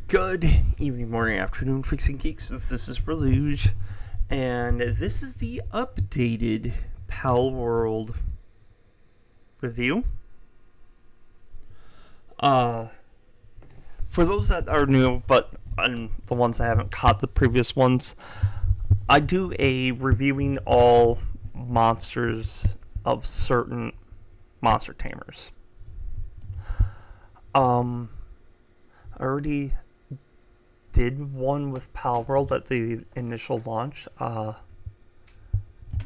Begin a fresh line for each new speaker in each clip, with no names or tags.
Good evening, morning, afternoon, freaks and geeks. This is Reluge, and this is the updated Palworld review. For those that are new, but the ones that haven't caught the previous ones, I do a reviewing all monsters of certain monster tamers. I already did one with Palworld at the initial launch.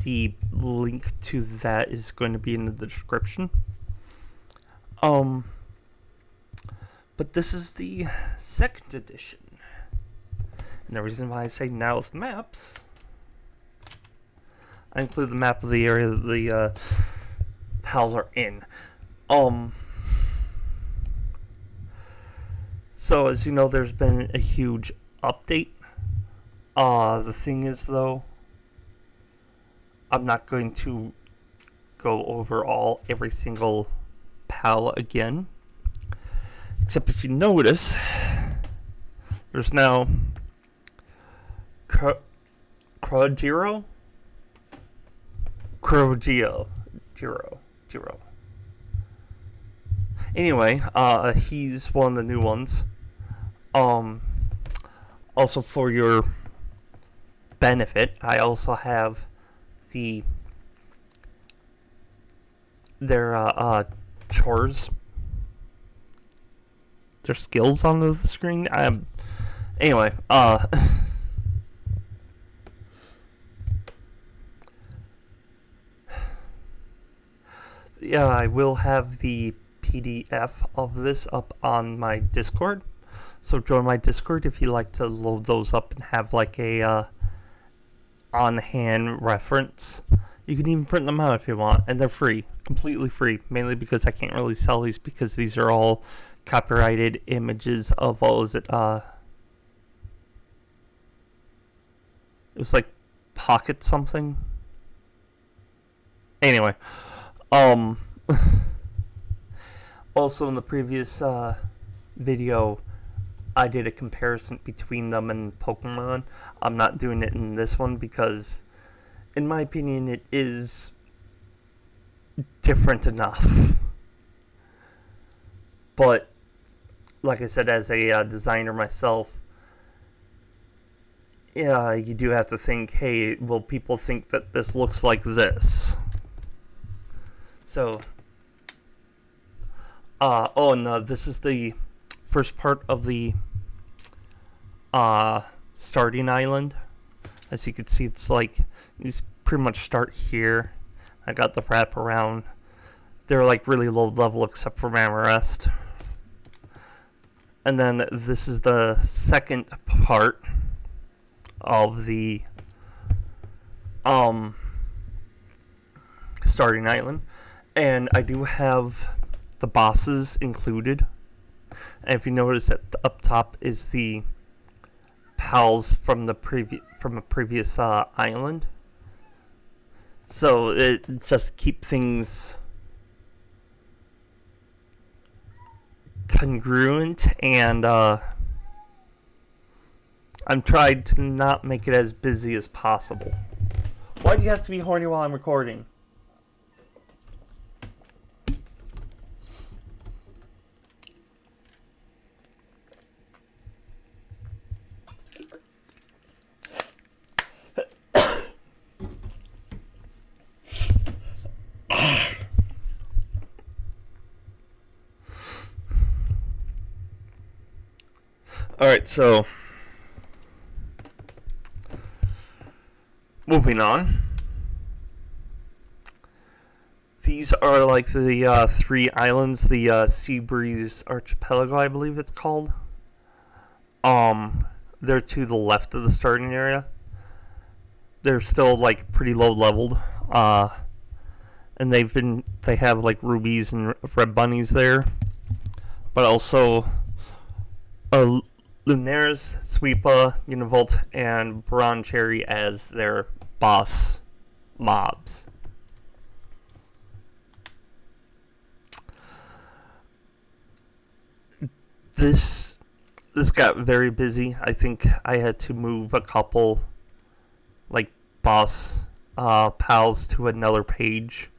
The link to that is going to be in the description. But this is the second edition. And the reason why I say now with maps, I include the map of the area that the pals are in. So, as you know, there's been a huge update. The thing is, though, I'm not going to go over every single pal again. Except if you notice, there's now Crogiro. Anyway, he's one of the new ones. Also for your benefit, I also have their chores, their skills on the screen. Anyway, yeah, I will have the PDF of this up on my Discord. So join my Discord if you like to load those up and have like a on-hand reference. You can even print them out if you want, and they're free, completely free, mainly because I can't really sell these because these are all copyrighted images of, what was it, it was like Pocket something. Anyway, also in the previous video, I did a comparison between them and Pokemon. I'm not doing it in this one because, in my opinion, it is different enough. But, like I said, as a designer myself, yeah, you do have to think, hey, will people think that this looks like this? So, this is the first part of the starting island. As you can see, it's like you just pretty much start here. I got the wrap around. They're like really low level except for Mamarest. And then this is the second part of the starting island, and I do have the bosses included. And if you notice that up top is the pals from a previous island, so it just keep things congruent, and I'm trying to not make it as busy as possible. Why do you have to be horny while I'm recording? Alright, so moving on. These are like the three islands, the Seabreeze Archipelago, I believe it's called. They're to the left of the starting area. They're still like pretty low leveled. And they have like rubies and red bunnies there. But also Lunaris, Sweepa, Univolt, and Bron Cherry as their boss mobs. This this got very busy. I think I had to move a couple, like, boss pals to another page.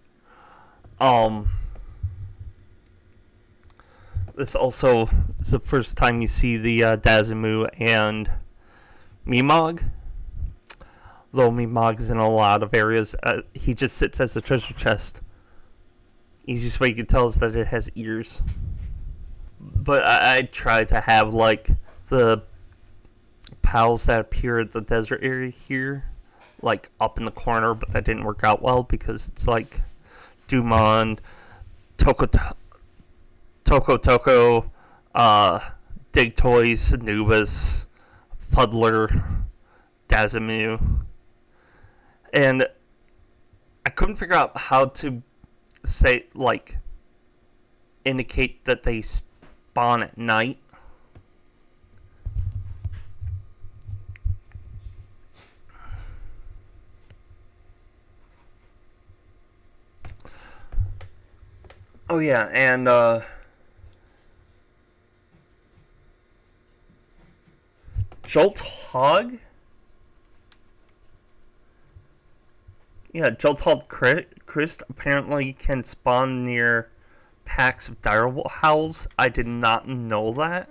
This also is the first time you see the Dazumu and Mimog. Though Mimog is in a lot of areas, he just sits as a treasure chest. Easiest way you can tell is that it has ears. But I tried to have, like, the pals that appear at the desert area here, like, up in the corner, but that didn't work out well because it's like Dumont, Toko Toko, Dig Toys, Anubis, Fuddler, Dazumu. And I couldn't figure out how to say, like, indicate that they spawn at night. Oh yeah, and Jolt Hog? Yeah, Jolt Hog Christ apparently can spawn near packs of dire howls. I did not know that.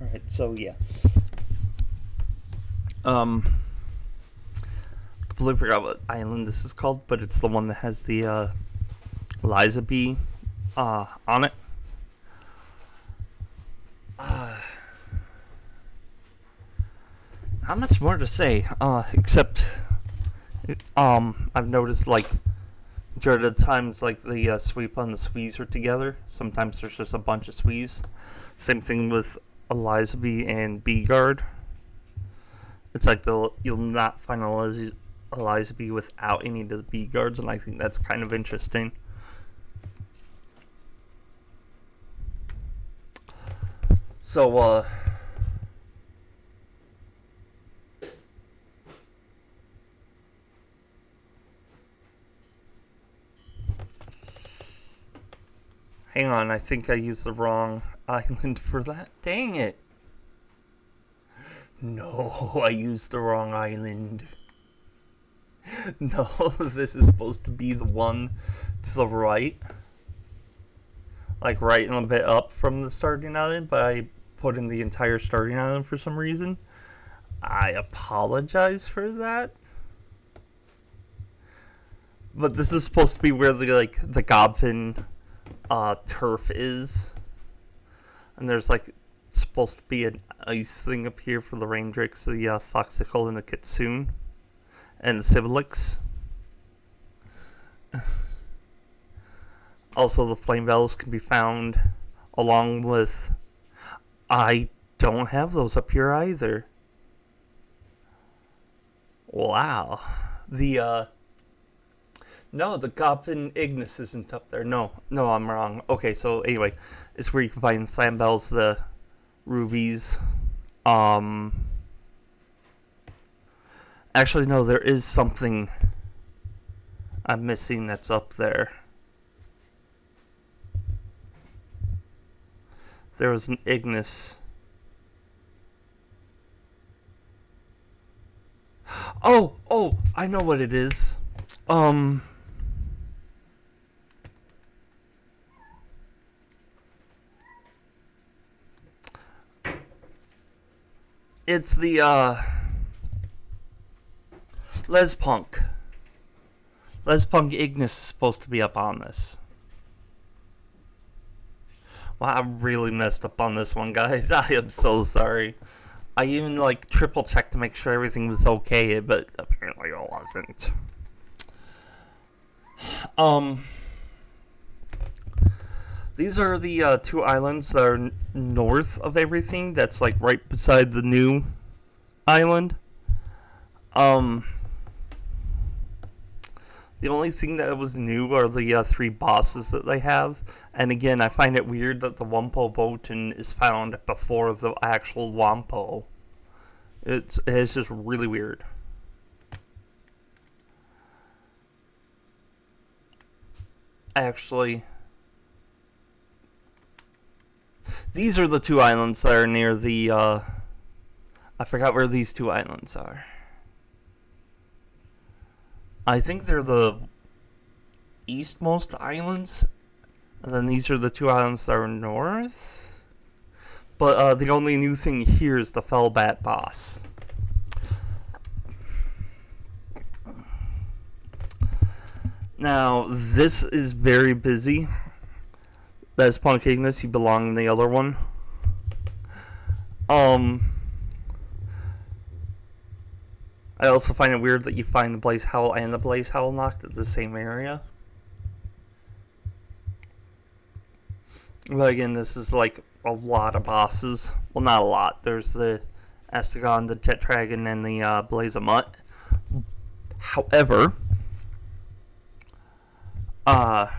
Alright, so yeah. Completely forgot what island this is called, but it's the one that has the Eliza bee on it. Not much more to say, except I've noticed, like, during the times, like, the sweep on the squeeze are together. Sometimes there's just a bunch of squeeze. Same thing with Eliza bee and bee guard. It's like you'll not find Eliza bee without any of the bee guards, and I think that's kind of interesting. So, hang on, I think I used the wrong island for that. Dang it. No, I used the wrong island. No, this is supposed to be the one to the right. Like, right and a bit up from the starting island, but I put in the entire starting island for some reason. I apologize for that. But this is supposed to be where the Goblin turf is. And there's, like, supposed to be an ice thing up here for the Raindrix, the Foxicle, and the Kitsune. And the Sibilix. Also, the Flame Bells can be found along with... I don't have those up here either. Wow. No, the Goblin Ignis isn't up there. No, I'm wrong. Okay, so anyway, it's where you can find Flame Bells, the rubies. Actually, no, there is something I'm missing that's up there. There was an Ignis. Oh, I know what it is. It's the, Lespunk. Lespunk Ignis is supposed to be up on this. Wow, I really messed up on this one, guys. I am so sorry. I even, like, triple checked to make sure everything was okay, but apparently it wasn't. These are the two islands that are north of everything. That's, like, right beside the new island. The only thing that was new are the three bosses that they have. And again, I find it weird that the Wumpo Botan is found before the actual Wumpo. It's just really weird. Actually, These are the two islands that are near the, I forgot where these two islands are. I think they're the eastmost islands, and then these are the two islands that are north. But the only new thing here is the Fellbat boss. Now, this is very busy. That's Punkiness, you belong in the other one. I also find it weird that you find the Blaze Howl and the Blaze Howl Knocked at the same area. But again, this is like a lot of bosses. Well, not a lot. There's the Astragon, the Jet Dragon, and the Blaze of Mutt. However, oh,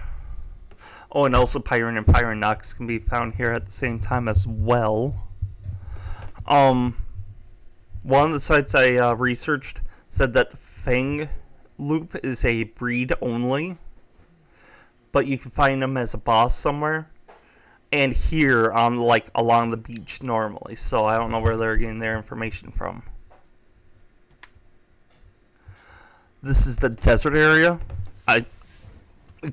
and also Pyron and Pyronox can be found here at the same time as well. One of the sites I researched said that Fang Loop is a breed only, but you can find them as a boss somewhere, and here on along the beach normally. So I don't know where they're getting their information from. This is the desert area.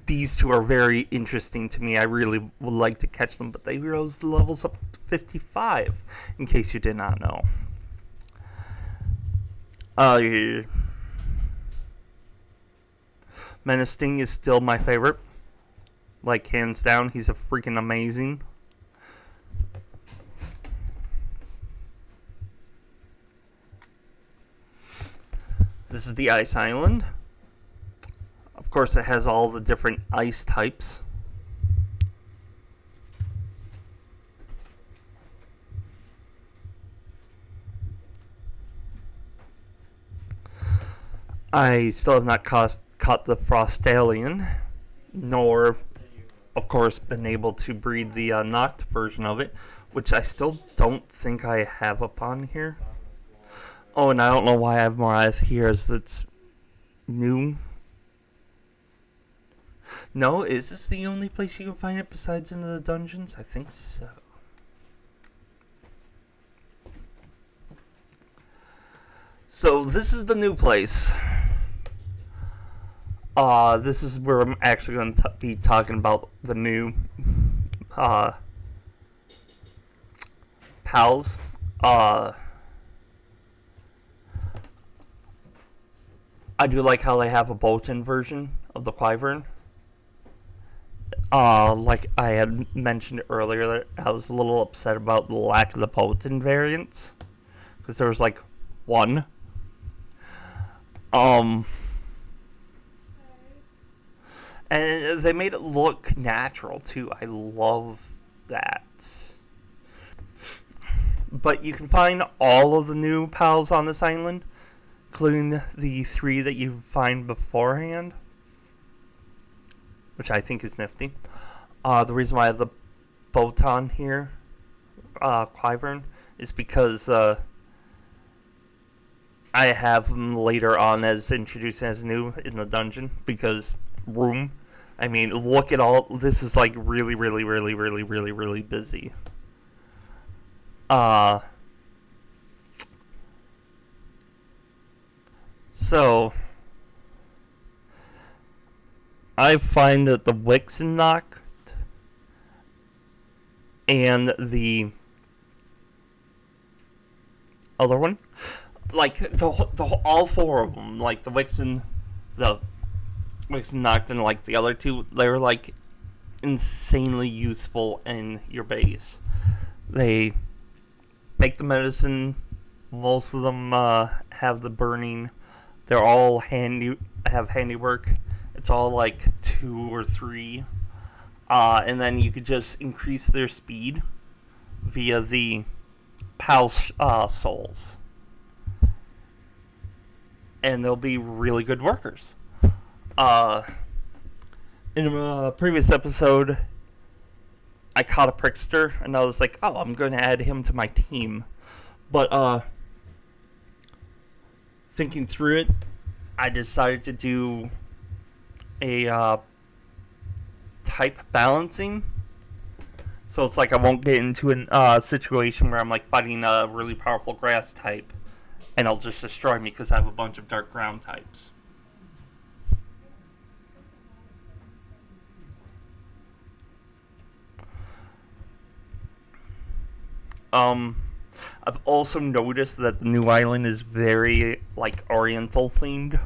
These two are very interesting to me. I really would like to catch them, but they rose the levels up to 55, in case you did not know. Menacing is still my favorite. Like, hands down, he's a freaking amazing. This is the Ice Island. Of course, it has all the different ice types. I still have not caught the Frostallion, nor, of course, been able to breed the Knocked version of it, which I still don't think I have upon here. Oh, and I don't know why I have Morath here, as it's new. No, is this the only place you can find it besides in the dungeons? I think so. So this is the new place. This is where I'm actually going to be talking about the new pals. I do like how they have a Bolton version of the Wyvern. Like I had mentioned earlier, I was a little upset about the lack of the Bolton variants, because there was like one. And they made it look natural too. I love that. But you can find all of the new pals on this island, including the 3 that you find beforehand, which I think is nifty. The reason why I have the Botan here, Wyvern, is because I have them later on as introduced as new in the dungeon, because room. I mean, look at all, this is like really, really, really, really, really, really busy. So I find that the Wixen Knocked and the other one, like all 4 of them, like the Wixen Knocked and like the other 2, they're like insanely useful in your base. They make the medicine. Most of them have the burning. They're all have handiwork. It's all like 2 or 3. And then you could just increase their speed via the PAL souls. And they'll be really good workers. In a previous episode, I caught a Prickster, and I was like, oh, I'm going to add him to my team. But, thinking through it, I decided to do a type balancing, So it's like I won't get into a situation where I'm like fighting a really powerful grass type, and it'll just destroy me because I have a bunch of dark ground types. Um, I've also noticed that the new island is very like Oriental themed.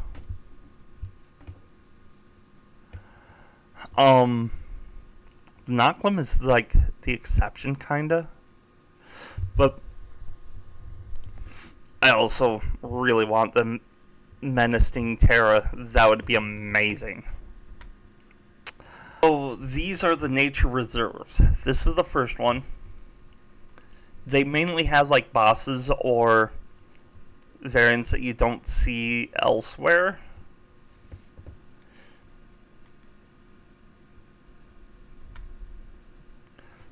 Um, Nocklum is like the exception, kinda, but I also really want the menacing Terra. That would be amazing. So these are the nature reserves. This is the first one. They mainly have like bosses or variants that you don't see elsewhere.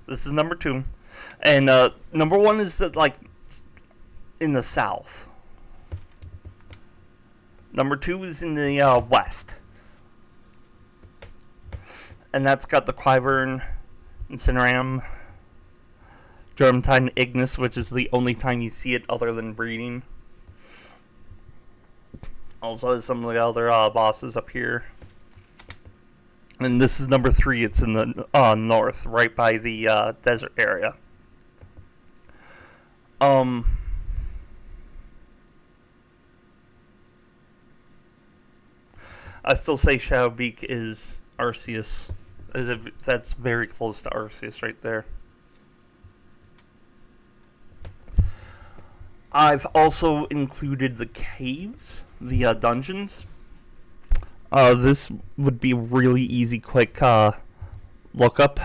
This is number 2. And number 1 is that like in the south. Number 2 is in the west. And that's got the Quivern, Incineram, Germtine Ignis, which is the only time you see it other than breeding. Also has some of the other bosses up here. And this is number 3. It's in the north, right by the desert area. I still say Shadowbeak is Arceus. That's very close to Arceus right there. I've also included the caves, the dungeons. This would be really easy, quick lookup.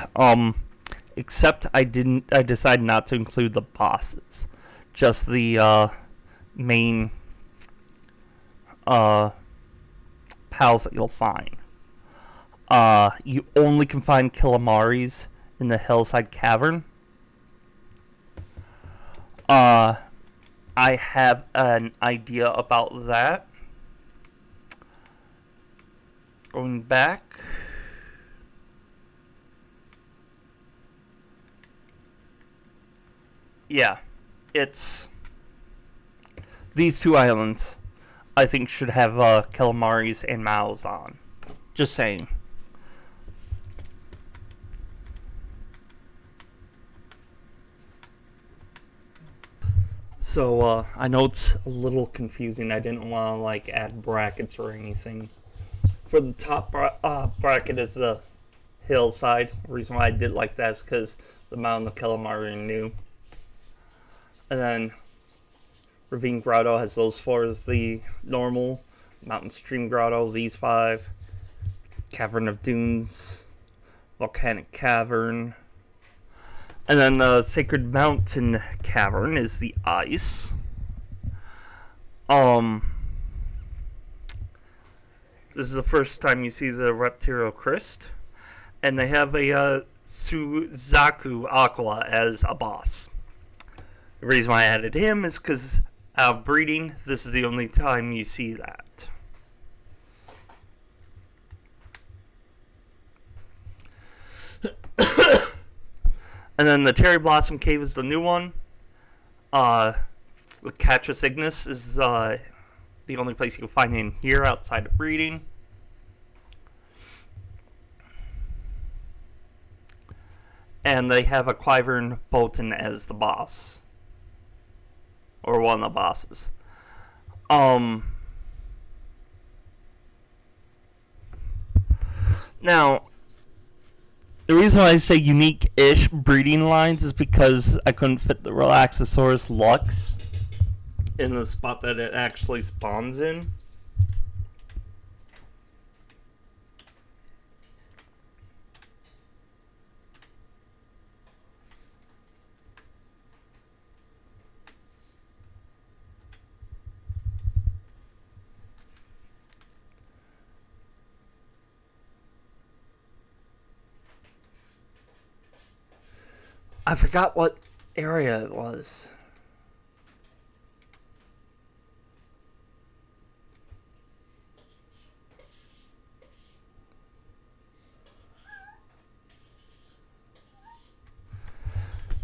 Except I decided not to include the bosses, just the main pals that you'll find. You only can find Kilamaris in the Hillside Cavern. I have an idea about that. Going back. Yeah, it's these 2 islands I think should have Calamaris and Maos on. Just saying. So, I know it's a little confusing. I didn't want to, like, add brackets or anything. For the top bracket is the hillside. The reason why I did like that is because the Mountain of Calamari are new. And then Ravine Grotto has those 4 as the normal. Mountain Stream Grotto, these 5. Cavern of Dunes. Volcanic Cavern. And then the Sacred Mountain Cavern is the ice. This is the first time you see the Reptile Crest. And they have a Suzaku Aqua as a boss. The reason why I added him is because out of breeding, this is the only time you see that. And then the Cherry Blossom Cave is the new one. The Catras Ignis is the only place you can find in here outside of breeding. And they have a Quivern Bolton as the boss. Or one of the bosses. Now, the reason why I say unique-ish breeding lines is because I couldn't fit the Relaxosaurus Lux in the spot that it actually spawns in. I forgot what area it was.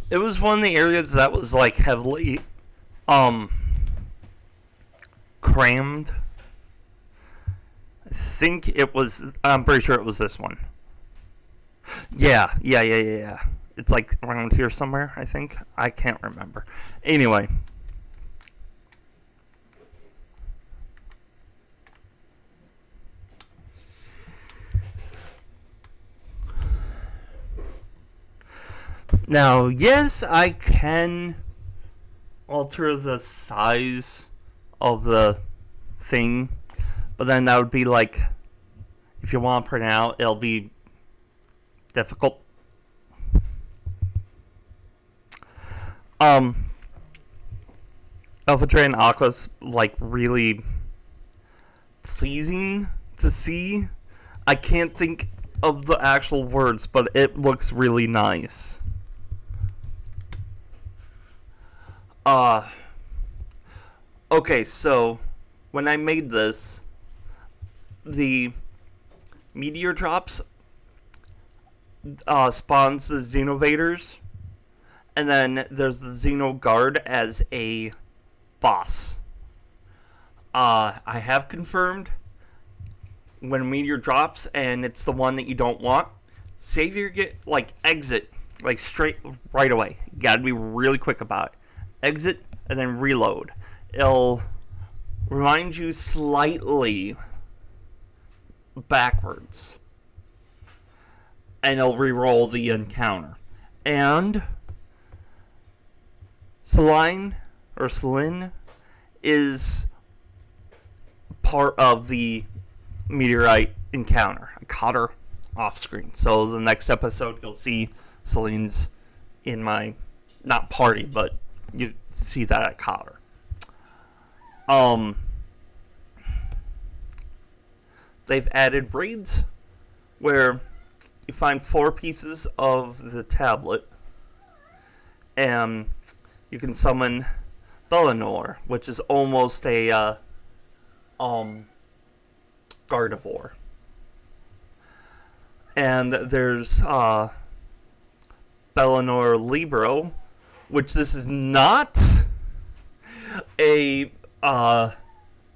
It was one of the areas that was like heavily crammed. I'm pretty sure it was this one. Yeah. It's like around here somewhere, I think. I can't remember. Anyway. Now, yes, I can alter the size of the thing, but then that would be like, if you want to print it out, it'll be difficult. Alpha Train Aqua's like really pleasing to see. I can't think of the actual words, but it looks really nice. Okay, so when I made this, the meteor drops spawns the Xenovaders, and then there's the Xeno Guard as a boss. I have confirmed when a meteor drops and it's the one that you don't want, save your exit straight right away. You gotta be really quick about it. Exit and then reload. It'll remind you slightly backwards, and it'll re-roll the encounter. And Celine is part of the meteorite encounter. I caught her off screen, so the next episode you'll see Celine's in my, not party, but you see that I caught her. They've added raids where you find 4 pieces of the tablet, and you can summon Bellinor, which is almost a Gardevoir. And there's Bellinor Libero, which this is not a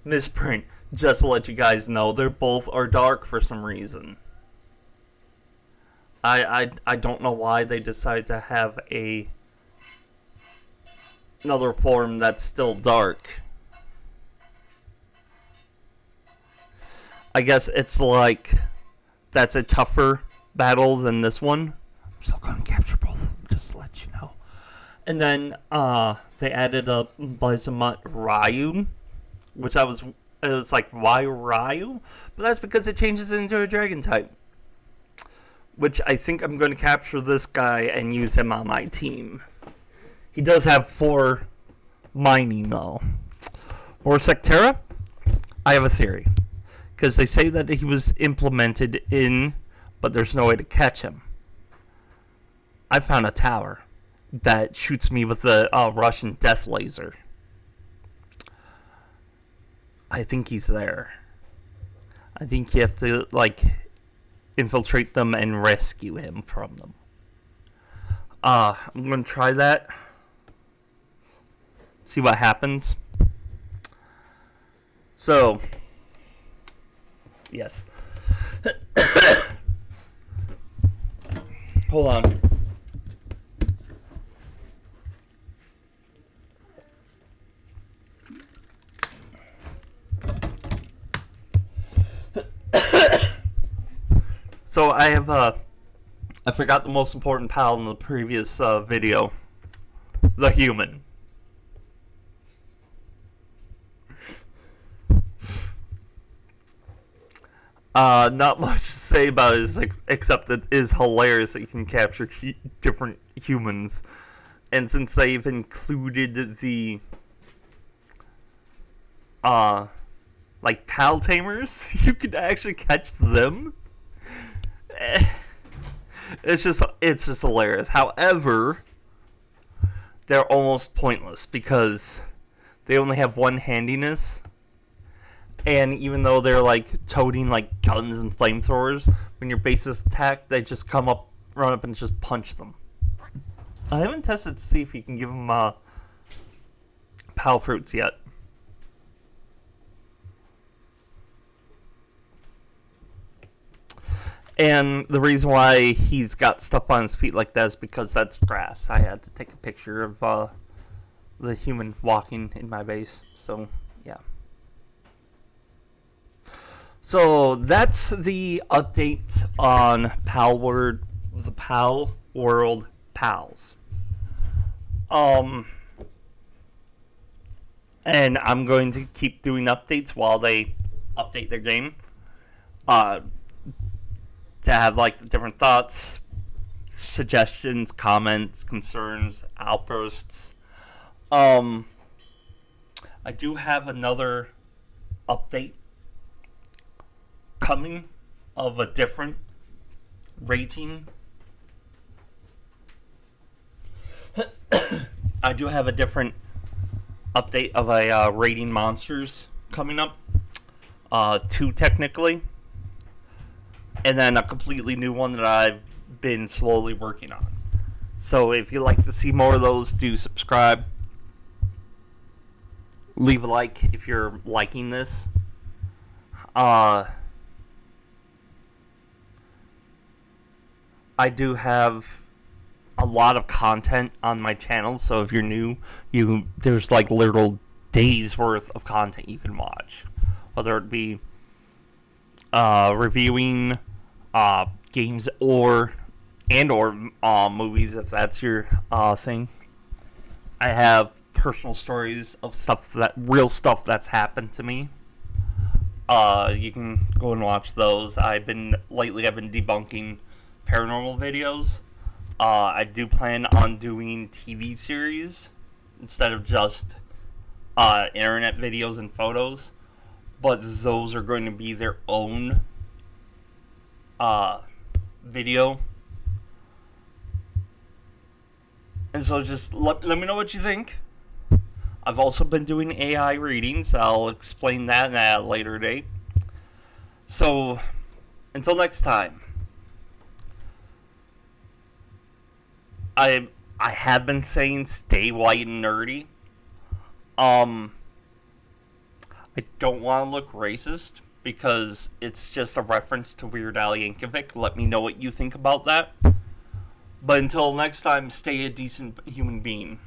misprint, just to let you guys know. They both are dark for some reason. I don't know why they decided to have another form that's still dark. I guess it's like that's a tougher battle than this one. I'm still gonna capture both of them, just to let you know. And then they added a Blazamut Ryu, which it was like, why Ryu? But that's because it changes into a dragon type. Which I think I'm going to capture this guy and use him on my team. He does have 4 mining though. Or Sectera? I have a theory. Because they say that he was implemented in, but there's no way to catch him. I found a tower that shoots me with the Russian death laser. I think he's there. I think you have to, infiltrate them and rescue him from them. I'm going to try that. See what happens. So, yes. Hold on. So I have, I forgot the most important pal in the previous video. The human. Not much to say about it, except that it is hilarious that you can capture different humans. And since they've included the, pal tamers, you can actually catch them. It's just hilarious. However, they're almost pointless because they only have 1 handiness, and even though they're toting guns and flamethrowers, when your base is attacked, they just run up and just punch them. I haven't tested to see if you can give them pal fruits yet. And the reason why he's got stuff on his feet like that is because that's grass. I had to take a picture of the human walking in my base. So, yeah. So, that's the update on Palworld, the Palworld Pals. And I'm going to keep doing updates while they update their game. To have like the different thoughts, suggestions, comments, concerns, outbursts. I do have another update coming of a different rating. I do have a different update of a rating monsters coming up. 2 technically. And then a completely new one that I've been slowly working on. So if you'd like to see more of those, do subscribe. Leave a like if you're liking this. I do have a lot of content on my channel, so if you're new, there's like literal days worth of content you can watch. Whether it be reviewing games or movies, if that's your thing. I have personal stories of real stuff that's happened to me. You can go and watch those. Lately I've been debunking paranormal videos. I do plan on doing TV series instead of just internet videos and photos, but those are going to be their own video. And so just let me know what you think. I've also been doing AI readings. I'll explain that at a later date. So, until next time. I have been saying stay white and nerdy. I don't want to look racist because it's just a reference to Weird Al Yankovic. Let me know what you think about that. But until next time, stay a decent human being.